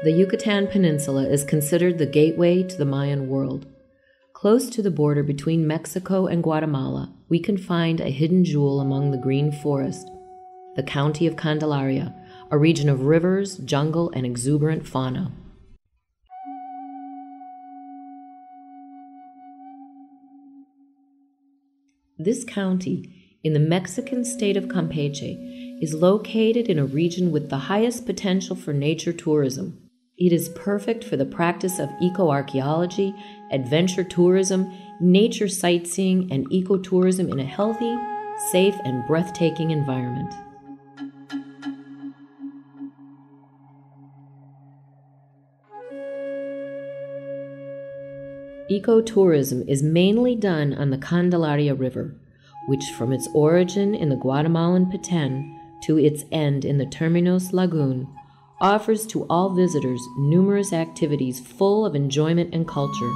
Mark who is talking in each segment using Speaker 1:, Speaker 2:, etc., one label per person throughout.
Speaker 1: The Yucatan Peninsula is considered the gateway to the Mayan world. Close to the border between Mexico and Guatemala, we can find a hidden jewel among the green forest, the county of Candelaria, a region of rivers, jungle, and exuberant fauna. This county, in the Mexican state of Campeche, is located in a region with the highest potential for nature tourism. It is perfect for the practice of eco-archaeology, adventure tourism, nature sightseeing, and ecotourism in a healthy, safe, and breathtaking environment. Ecotourism is mainly done on the Candelaria River, which from its origin in the Guatemalan Petén to its end in the Terminos Lagoon, offers to all visitors numerous activities full of enjoyment and culture.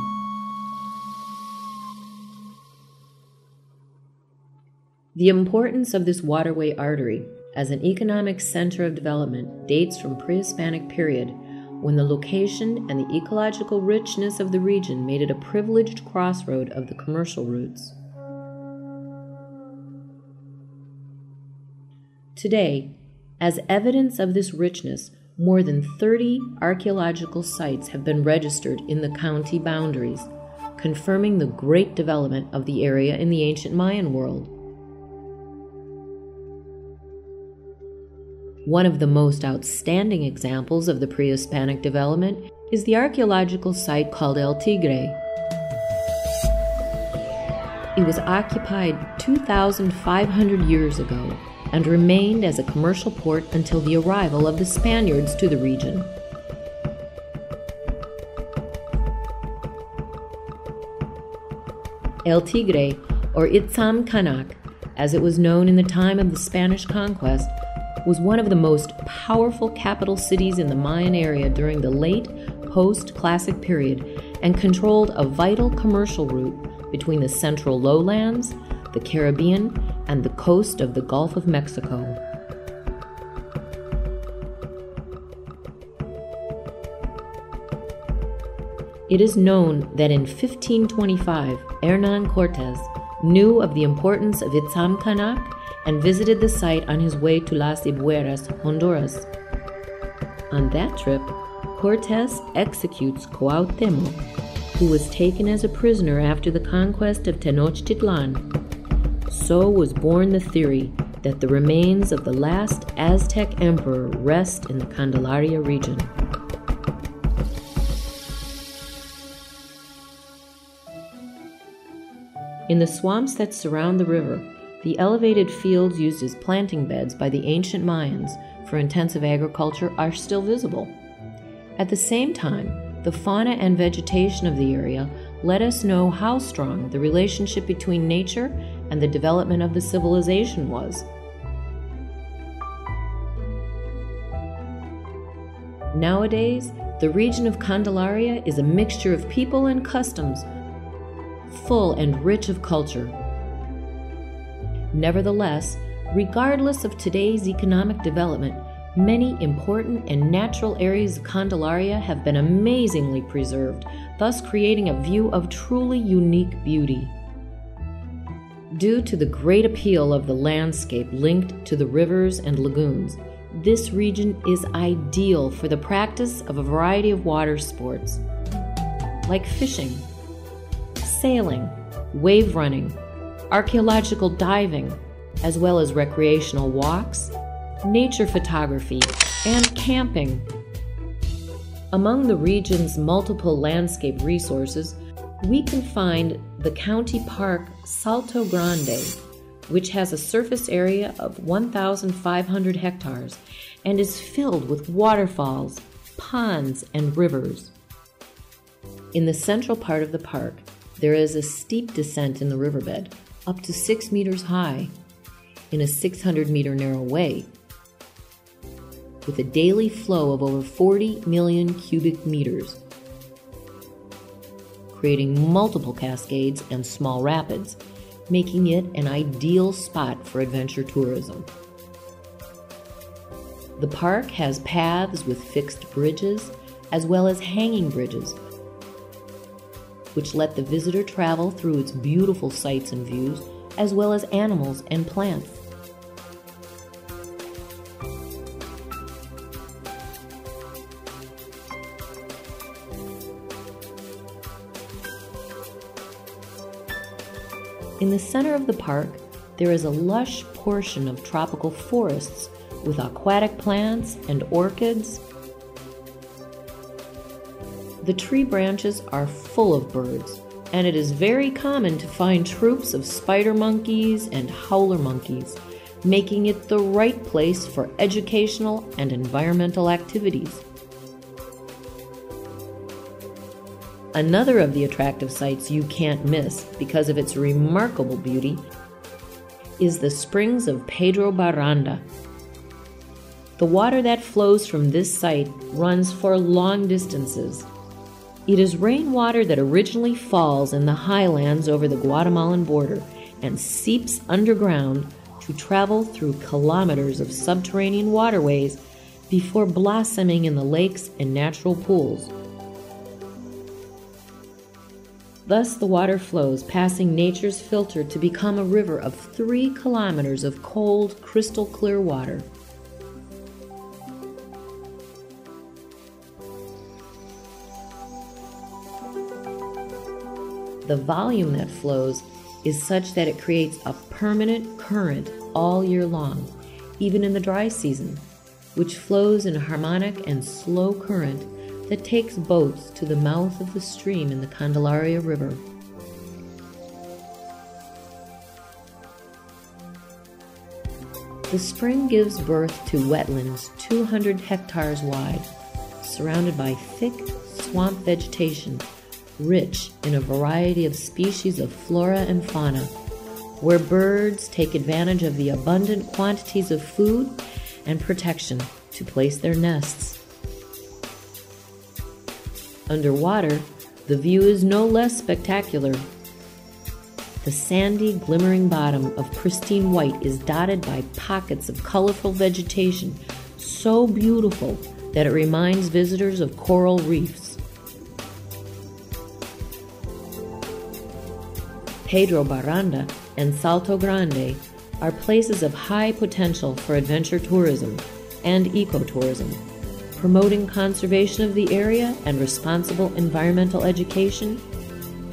Speaker 1: The importance of this waterway artery as an economic center of development dates from pre-Hispanic period, when the location and the ecological richness of the region made it a privileged crossroad of the commercial routes. Today, as evidence of this richness, more than 30 archaeological sites have been registered in the county boundaries, confirming the great development of the area in the ancient Mayan world. One of the most outstanding examples of the pre-Hispanic development is the archaeological site called El Tigre. It was occupied 2,500 years ago and remained as a commercial port until the arrival of the Spaniards to the region. El Tigre, or Itzam Canak, as it was known in the time of the Spanish conquest, was one of the most powerful capital cities in the Mayan area during the late post-classic period and controlled a vital commercial route between the central lowlands, the Caribbean, and the coast of the Gulf of Mexico. It is known that in 1525, Hernán Cortés knew of the importance of Itzam Canak and visited the site on his way to Las Ibueras, Honduras. On that trip, Cortés executes Cuauhtémoc, who was taken as a prisoner after the conquest of Tenochtitlan. So was born the theory that the remains of the last Aztec emperor rest in the Candelaria region. In the swamps that surround the river, the elevated fields used as planting beds by the ancient Mayans for intensive agriculture are still visible. At the same time, the fauna and vegetation of the area let us know how strong the relationship between nature and the development of the civilization was. Nowadays, the region of Candelaria is a mixture of people and customs, full and rich of culture. Nevertheless, regardless of today's economic development, many important and natural areas of Candelaria have been amazingly preserved, thus creating a view of truly unique beauty. Due to the great appeal of the landscape linked to the rivers and lagoons, this region is ideal for the practice of a variety of water sports, like fishing, sailing, wave running, archaeological diving, as well as recreational walks, nature photography, and camping. Among the region's multiple landscape resources, we can find the county park Salto Grande, which has a surface area of 1,500 hectares and is filled with waterfalls, ponds, and rivers. In the central part of the park, there is a steep descent in the riverbed, up to 6 meters high, in a 600-meter narrow way, with a daily flow of over 40 million cubic meters, creating multiple cascades and small rapids, making it an ideal spot for adventure tourism. The park has paths with fixed bridges, as well as hanging bridges, which let the visitor travel through its beautiful sights and views, as well as animals and plants. In the center of the park, there is a lush portion of tropical forests with aquatic plants and orchids. The tree branches are full of birds, and it is very common to find troops of spider monkeys and howler monkeys, making it the right place for educational and environmental activities. Another of the attractive sights you can't miss because of its remarkable beauty is the springs of Pedro Barranda. The water that flows from this site runs for long distances. It is rainwater that originally falls in the highlands over the Guatemalan border and seeps underground to travel through kilometers of subterranean waterways before blossoming in the lakes and natural pools. Thus, the water flows, passing nature's filter to become a river of 3 kilometers of cold, crystal clear water. The volume that flows is such that it creates a permanent current all year long, even in the dry season, which flows in a harmonic and slow current that takes boats to the mouth of the stream in the Candelaria River. The spring gives birth to wetlands 200 hectares wide, surrounded by thick swamp vegetation, rich in a variety of species of flora and fauna, where birds take advantage of the abundant quantities of food and protection to place their nests. Underwater, the view is no less spectacular. The sandy, glimmering bottom of pristine white is dotted by pockets of colorful vegetation, so beautiful that it reminds visitors of coral reefs. Pedro Barranda and Salto Grande are places of high potential for adventure tourism and ecotourism, promoting conservation of the area and responsible environmental education,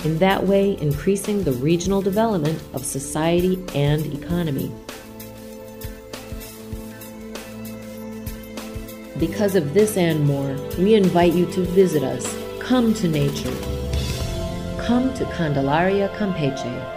Speaker 1: in that way increasing the regional development of society and economy. Because of this and more, we invite you to visit us. Come to nature. Come to Candelaria, Campeche.